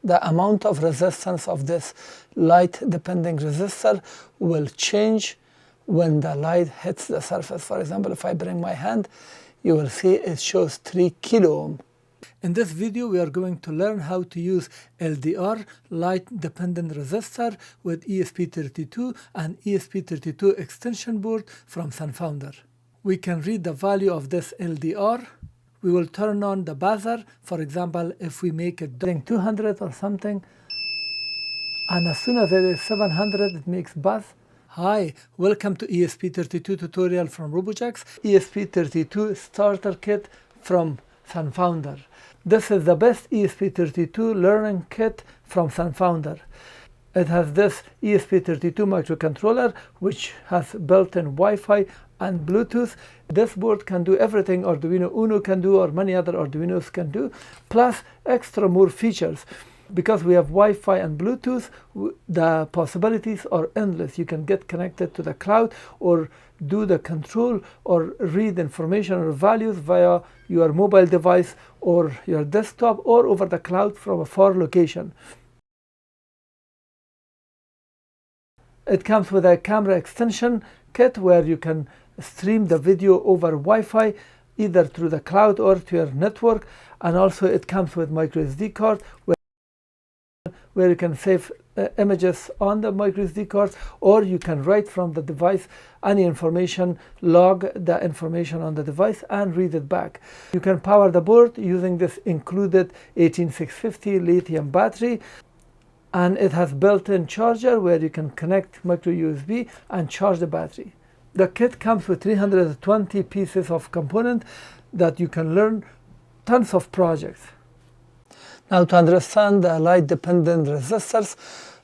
the amount of resistance of this light dependent resistor will change when the light hits the surface. For example, if I bring my hand, you will see it shows 3 kilo ohm. In this video, we are going to learn how to use LDR, Light Dependent Resistor, with ESP32 and ESP32 extension board from SunFounder. We can read the value of this LDR. We will turn on the buzzer. For example, if we make it 200 or something, and as soon as it is 700, it makes buzz. Hi, welcome to ESP32 tutorial from Robojax, ESP32 starter kit from SunFounder. This is the best ESP32 learning kit from SunFounder. It has this ESP32 microcontroller which has built-in Wi-Fi and Bluetooth. This board can do everything Arduino Uno can do or many other Arduinos can do, plus extra more features. Because we have Wi-Fi and Bluetooth, the possibilities are endless. You can get connected to the cloud or do the control or read information or values via your mobile device or your desktop or over the cloud from a far location. It comes with a camera extension kit where you can stream the video over Wi-Fi either through the cloud or to your network, and also it comes with micro SD card where you can save images on the micro SD card, or you can write from the device any information, log the information on the device and read it back. You can power the board using this included 18650 lithium battery, and it has built-in charger where you can connect micro USB and charge the battery. The kit comes with 320 pieces of component that you can learn tons of projects. Now, to understand the light dependent resistors,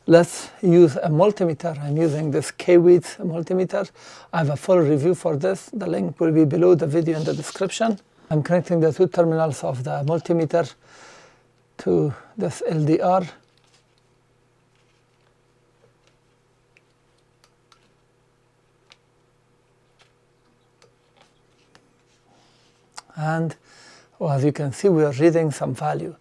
let's use a multimeter. I'm using this K-Weights multimeter. I have a full review for this. The link will be below the video in the description. I'm connecting the two terminals of the multimeter to this LDR. And as you can see, we are reading some value.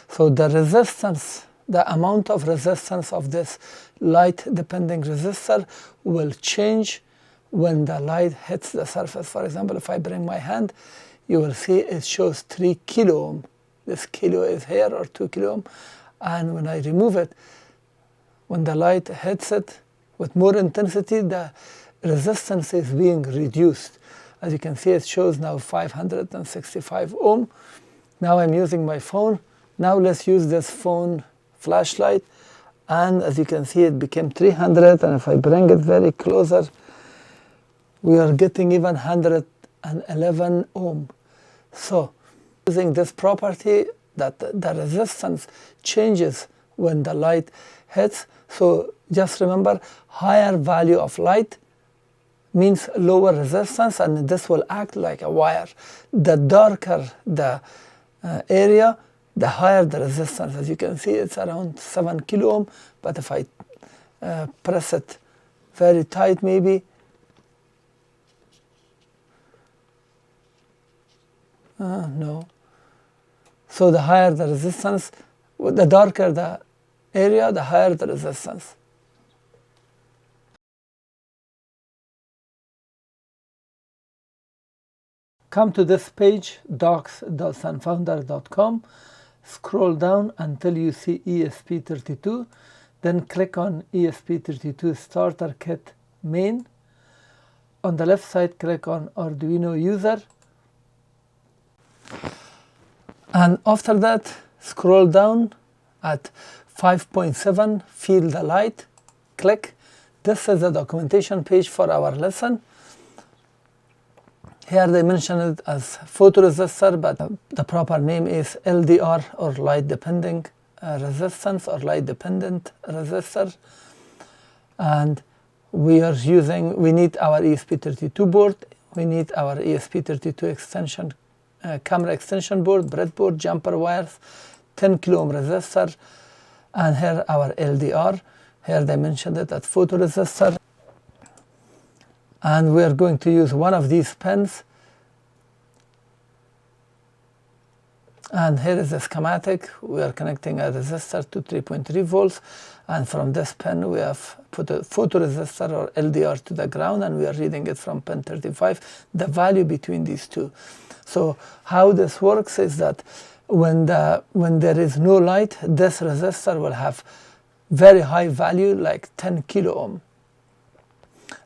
So the resistance, the amount of resistance of this light dependent resistor will change when the light hits the surface. For example, if I bring my hand, you will see it shows 3 kilo ohm. This kilo is here, or 2 kilo ohm. And when I remove it, when the light hits it with more intensity, the resistance is being reduced. As you can see, it shows now 565 ohm. Now I'm using my phone. Now let's use this phone flashlight, and as you can see, it became 300, and if I bring it very closer, we are getting even 111 ohm. So using this property that the resistance changes when the light hits, so just remember, higher value of light means lower resistance, and this will act like a wire. The darker the area, the higher the resistance. As you can see, it's around 7 kilo ohm, but if I press it very tight, maybe, no. So the higher the resistance, the darker the area, the higher the resistance. Come to this page, docs.sunfounder.com, scroll down until you see ESP32, then click on ESP32 Starter Kit Main. On the left side, click on Arduino User. And after that, scroll down at 5.7, Feel the Light, click. This is the documentation page for our lesson. Here they mention it as photoresistor, but the proper name is LDR, or light dependent resistance, or light dependent resistor. And we need our ESP32 board, we need our ESP32 extension, camera extension board, breadboard, jumper wires, 10 kilo ohm resistor, and here our LDR. Here they mentioned it as photoresistor. And we are going to use one of these pens And here is the schematic. We are connecting a resistor to 3.3 volts, and from this pin we have put a photoresistor or LDR to the ground, and we are reading it from pin 35, the value between these two. So how this works is that when there is no light, this resistor will have very high value, like 10 kilo ohm.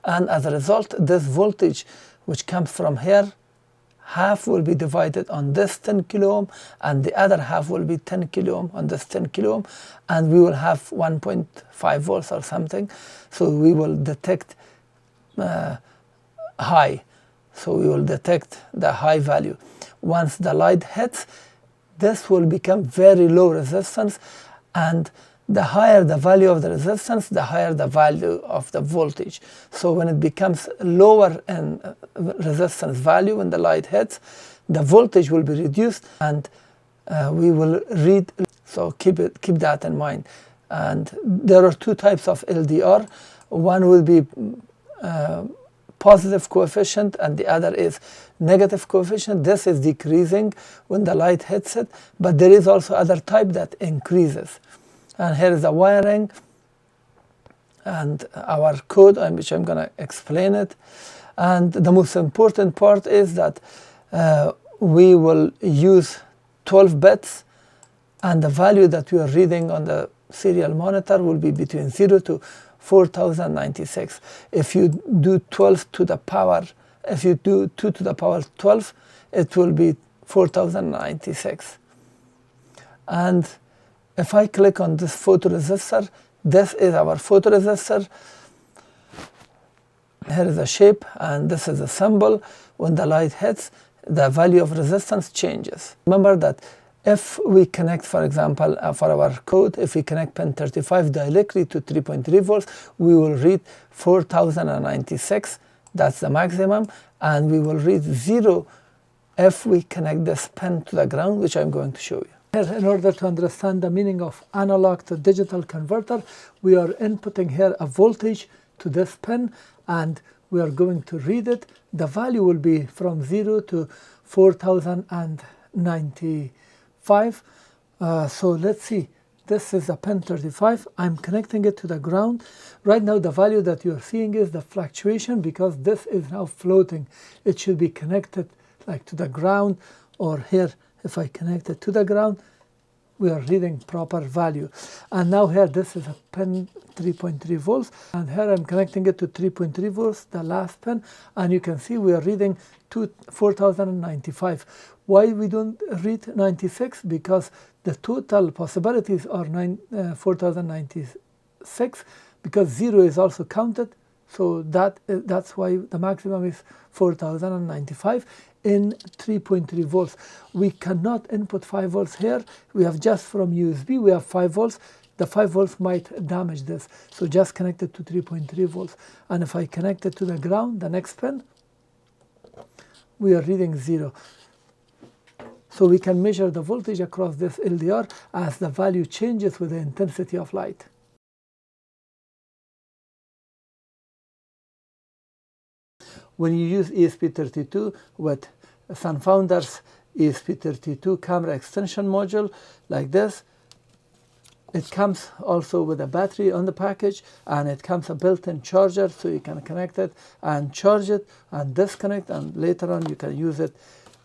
And as a result, this voltage which comes from here, half will be divided on this 10 kilo ohm, and the other half will be 10 kilo ohm on this 10 kilo ohm, and we will have 1.5 volts or something. So we will detect high. So we will detect the high value. Once the light hits, this will become very low resistance, and the higher the value of the resistance, the higher the value of the voltage. So when it becomes lower in resistance value, when the light hits, the voltage will be reduced, and we will read. So keep that in mind. And there are two types of LDR. One will be positive coefficient, and the other is negative coefficient. This is decreasing when the light hits it, but there is also other type that increases. And here is the wiring and our code, which I'm going to explain it. And the most important part is that we will use 12 bits, and the value that we are reading on the serial monitor will be between 0 to 4096. If you do 12 to the power, if you do 2 to the power 12, it will be 4096. And if I click on this photoresistor, this is our photoresistor. Here is a shape, and this is a symbol. When the light hits, the value of resistance changes. Remember that if we connect, for example, for our code, if we connect pin 35 directly to 3.3 volts, we will read 4096. That's the maximum. And we will read 0 if we connect this pin to the ground, which I'm going to show you. Here, in order to understand the meaning of analog to digital converter, we are inputting here a voltage to this pin, and we are going to read it. The value will be from 0 to 4095. So let's see. This is a pin 35. I'm connecting it to the ground. Right now, the value that you're seeing is the fluctuation, because this is now floating. It should be connected like to the ground, or here. If I connect it to the ground, we are reading proper value. And now here, this is a pin 3.3 volts. And here I'm connecting it to 3.3 volts, the last pin. And you can see we are reading 4095. Why we don't read 96? Because the total possibilities are 4096, because 0 is also counted. So that's why the maximum is 4095. In 3.3 volts. We cannot input 5 volts here. We have just from USB, we have 5 volts. The 5 volts might damage this. So just connect it to 3.3 volts. And if I connect it to the ground, the next pin, we are reading 0. So we can measure the voltage across this LDR as the value changes with the intensity of light. When you use ESP32 with SunFounder's ESP32 camera extension module like this, it comes also with a battery on the package, and it comes a built-in charger, so you can connect it and charge it and disconnect, and later on you can use it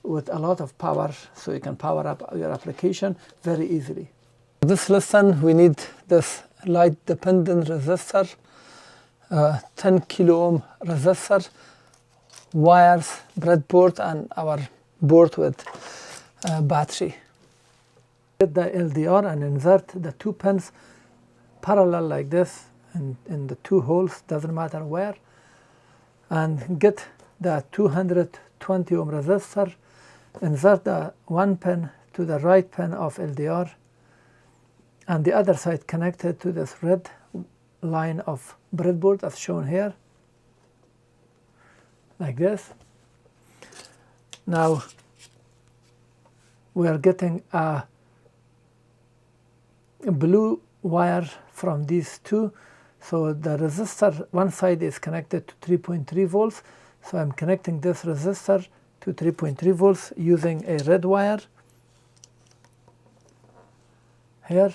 with a lot of power, so you can power up your application very easily. For this lesson, we need this light dependent resistor, 10 kilo ohm resistor, wires, breadboard, and our board with battery. Get the LDR and insert the two pins parallel like this in the two holes, doesn't matter where, and get the 220 ohm resistor, insert the one pin to the right pin of LDR, and the other side connected to this red line of breadboard as shown here, like this. Now we are getting a blue wire from these two. So the resistor, one side is connected to 3.3 volts. So I'm connecting this resistor to 3.3 volts using a red wire. here,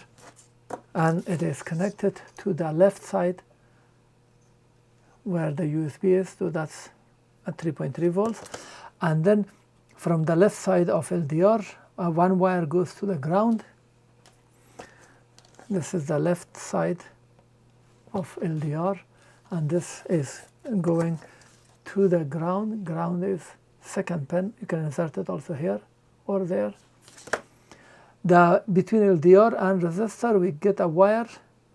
and it is connected to the left side where the USB is, so that's at 3.3 volts. And then from the left side of LDR, one wire goes to the ground. This is the left side of LDR, and this is going to the ground. Ground is second pin. You can insert it also here or there. Between LDR and resistor, we get a wire.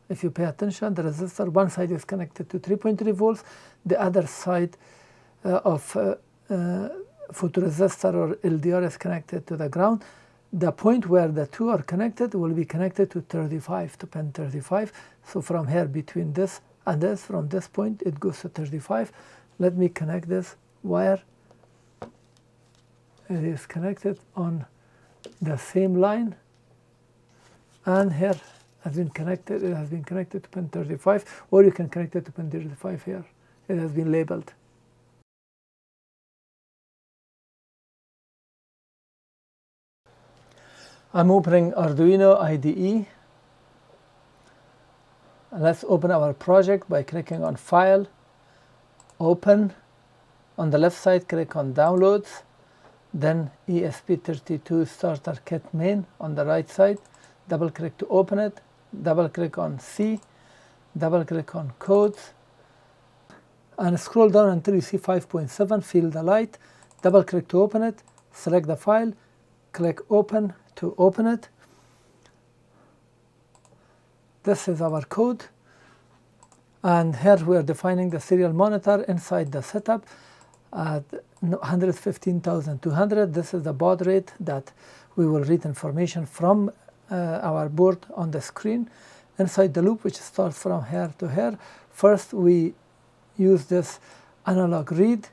If you pay attention, the resistor, one side is connected to 3.3 volts, the other side of photoresistor or LDR is connected to the ground. The point where the two are connected will be connected to 35, to pin 35. So from here, between this and this, from this point, it goes to 35. Let me connect this wire. It is connected on the same line, and here has been connected. It has been connected to pin 35, or you can connect it to pin 35 here. It has been labeled. I'm opening Arduino IDE. Let's open our project by clicking on File, Open. On the left side, click on Downloads. Then ESP32 Starter Kit Main on the right side. Double click to open it. Double click on C. Double click on Codes. And scroll down until you see 5.7. Feel the light. Double click to open it. Select the file. Click Open to open it. This is our code. And here we are defining the serial monitor inside the setup at 115,200. This is the baud rate that we will read information from our board on the screen. Inside the loop, which starts from here to here, first we use this analog read.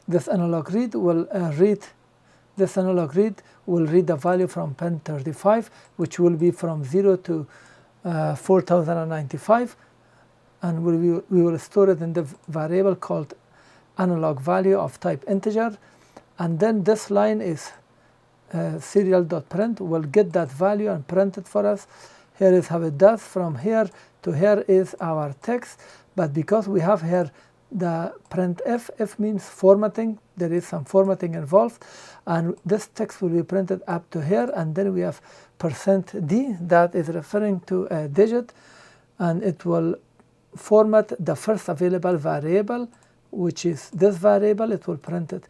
This analog read will read the value from pin 35, which will be from 0 to 4095, and we will store it in the variable called analog value of type integer. And then this line is serial.print will get that value and print it for us. Here is how it does. From here to here is our text, but because we have here the printf, f means formatting, there is some formatting involved, and this text will be printed up to here, and then we have %d that is referring to a digit, and it will format the first available variable, which is this variable. It will print it,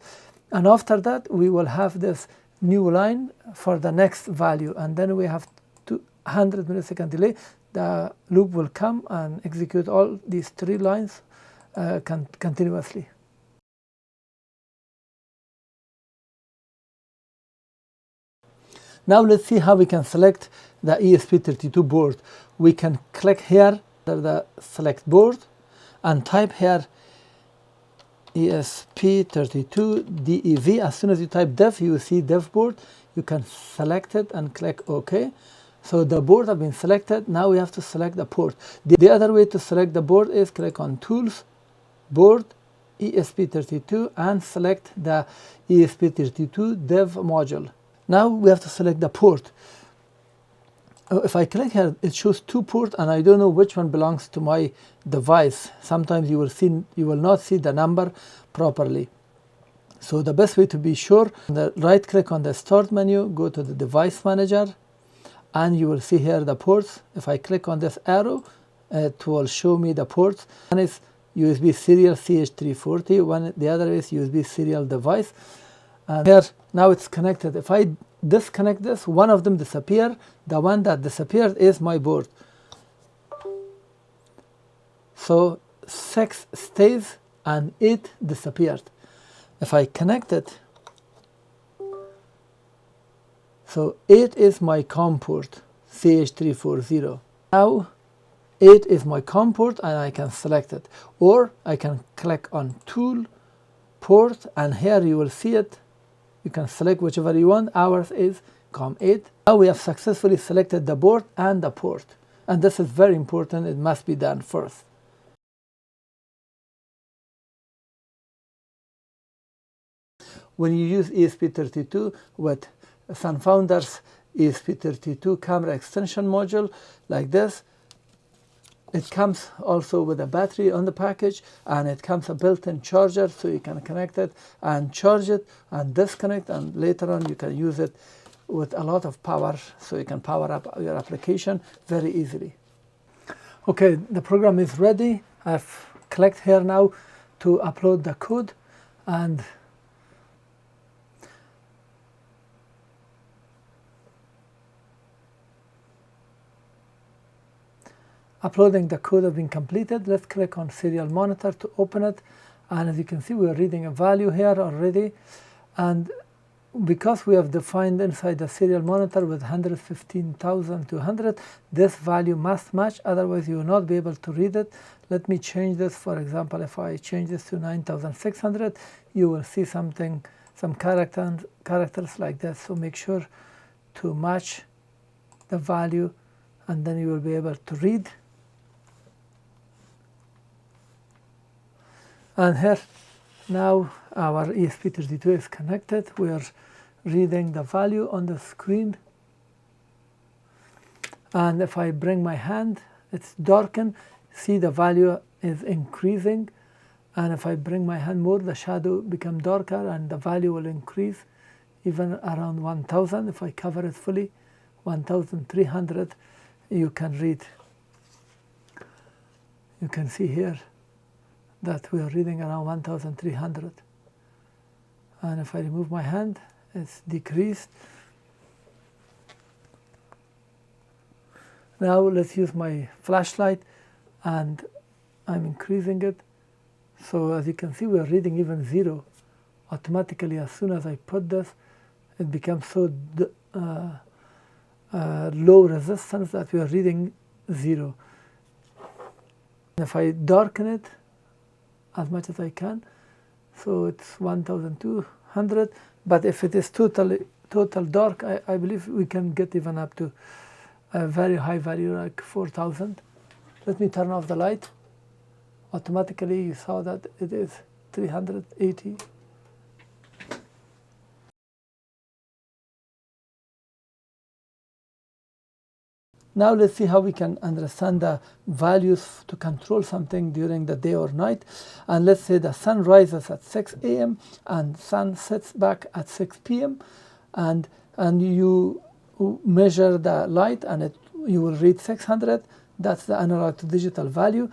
and after that we will have this new line for the next value, and then we have 200 millisecond delay. The loop will come and execute all these three lines continuously. Now let's see how we can select the ESP32 board. We can click here under the select board and type here ESP32 DEV. As soon as you type dev, you will see dev board. You can select it and click OK. So the board has been selected. Now we have to select the port. The other way to select the board is click on Tools, Board, ESP32, and select the ESP32 dev module. Now we have to select the port. If I click here, it shows two ports, and I don't know which one belongs to my device. Sometimes you will not see the number properly. So the best way to be sure, right click on the Start menu, go to the Device Manager, and you will see here the ports. If I click on this arrow, it will show me the ports. One is USB serial CH340, the other is USB serial device. And here, now it's connected. If I disconnect this, one of them disappears. The one that disappeared is my board. So 6 stays and 8 disappeared. If I connect it, so 8 is my COM port, CH340. Now 8 is my COM port, and I can select it. Or I can click on Tool, Port, and here you will see it. You can select whichever you want. Ours is COM8. Now we have successfully selected the board and the port. And this is very important. It must be done first. When you use ESP32 with SunFounder's ESP32 camera extension module like this. It comes also with a battery on the package, and it comes a built-in charger, so you can connect it and charge it and disconnect, and later on you can use it with a lot of power, so you can power up your application very easily. Okay, the program is ready. I've clicked here now to upload the code, and uploading the code has been completed. Let's click on serial monitor to open it, and as you can see, we are reading a value here already, and because we have defined inside the serial monitor with 115,200, this value must match, otherwise you will not be able to read it. Let me change this. For example, if I change this to 9,600, you will see some characters like this. So make sure to match the value, and then you will be able to read. And here now our ESP32 is connected. We are reading the value on the screen, and if I bring my hand, it's darkened. See, the value is increasing, and if I bring my hand more, the shadow become darker and the value will increase even around 1000. If I cover it fully, 1300, you can read. You can see here that we are reading around 1300, and if I remove my hand, it's decreased. Now let's use my flashlight, and I'm increasing it. So as you can see, we are reading even 0 automatically. As soon as I put this, it becomes so low resistance that we are reading 0. If I darken it as much as I can, so it's 1200, but if it is total dark, I believe we can get even up to a very high value like 4000. Let me turn off the light. Automatically you saw that it is 380. Now let's see how we can understand the values to control something during the day or night. And let's say the sun rises at 6 a.m. and sun sets back at 6 p.m. and you measure the light, and you will read 600. That's the analog to digital value.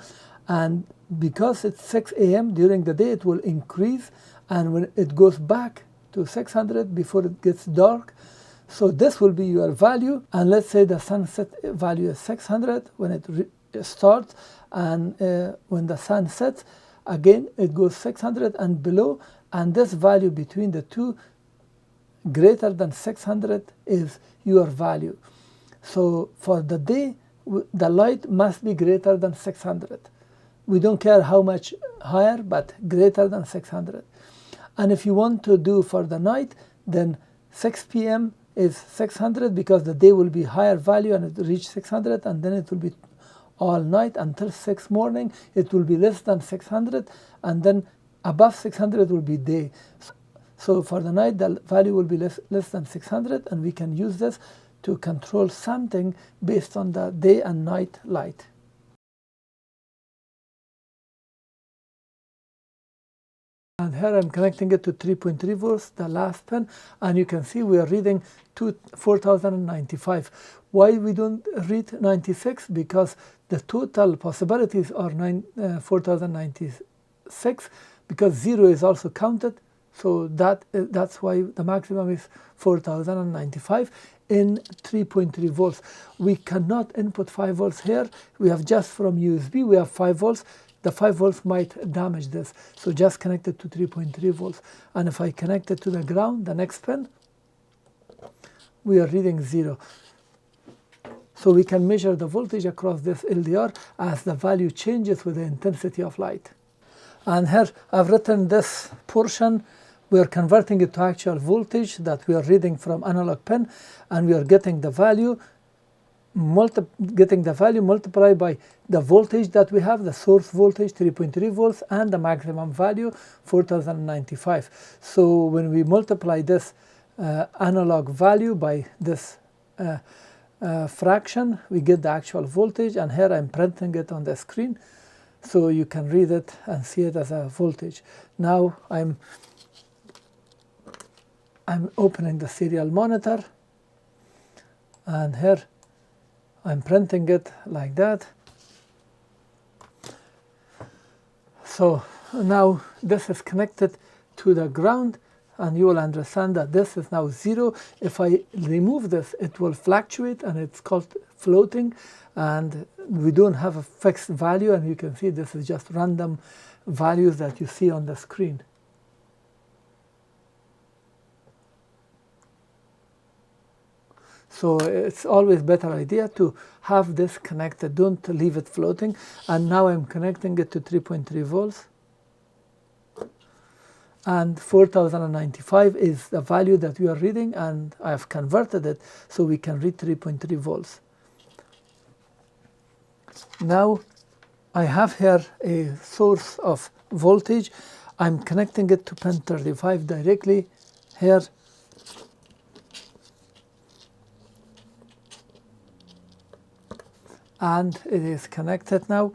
And because it's 6 a.m. during the day, it will increase, and when it goes back to 600 before it gets dark. So this will be your value, and let's say the sunset value is 600 when it starts, and when the sun sets, again it goes 600 and below, and this value between the two greater than 600 is your value. So for the day, the light must be greater than 600. We don't care how much higher, but greater than 600. And if you want to do for the night, then 6 p.m. is 600 because the day will be higher value and it will reach 600, and then it will be all night until 6 morning. It will be less than 600, and then above 600 will be day. So for the night, the value will be less than 600, and we can use this to control something based on the day and night light. And here I'm connecting it to 3.3 volts, the last pin, and you can see we are reading 4095. Why we don't read 96? Because the total possibilities are 4096, because 0 is also counted. So that's why the maximum is 4095 in 3.3 volts. We cannot input 5 volts here. We have just from USB, we have 5 volts. The 5 volts might damage this. So just connect it to 3.3 volts. And if I connect it to the ground, the next pin, we are reading 0. So we can measure the voltage across this LDR as the value changes with the intensity of light. And here I've written this portion. We are converting it to actual voltage that we are reading from analog pin, and we are getting the value multiplied by the voltage that we have, the source voltage 3.3 volts, and the maximum value 4095. So when we multiply this analog value by this fraction, we get the actual voltage, and here I'm printing it on the screen so you can read it and see it as a voltage. Now I'm opening the serial monitor, and here I'm printing it like that. So now this is connected to the ground, and you will understand that this is now 0. If I remove this, it will fluctuate, and it's called floating, and we don't have a fixed value, and you can see this is just random values that you see on the screen. So it's always better idea to have this connected, don't leave it floating. And now I'm connecting it to 3.3 volts. And 4095 is the value that we are reading, and I have converted it so we can read 3.3 volts. Now I have here a source of voltage. I'm connecting it to pin 35 directly here. And it is connected now.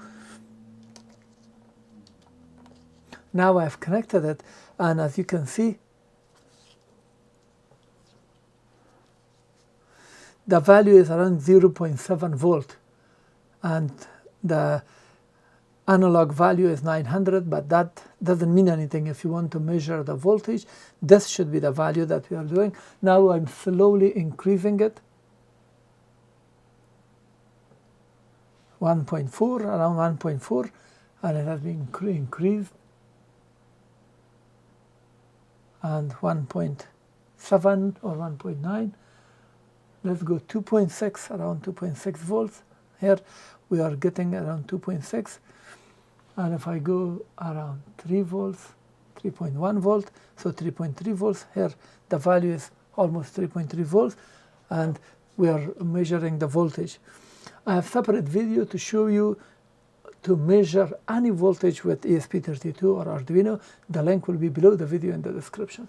Now I've connected it, and as you can see, the value is around 0.7 volt, and the analog value is 900, but that doesn't mean anything if you want to measure the voltage. This should be the value that we are doing. Now I'm slowly increasing it. 1.4, around 1.4, and it has been increased, and 1.7 or 1.9. Let's go 2.6, around 2.6 volts. Here we are getting around 2.6, and if I go around 3 volts, 3.1 volt, so 3.3 volts, here the value is almost 3.3 volts, and we are measuring the voltage. I have a separate video to show you to measure any voltage with ESP32 or Arduino. The link will be below the video in the description.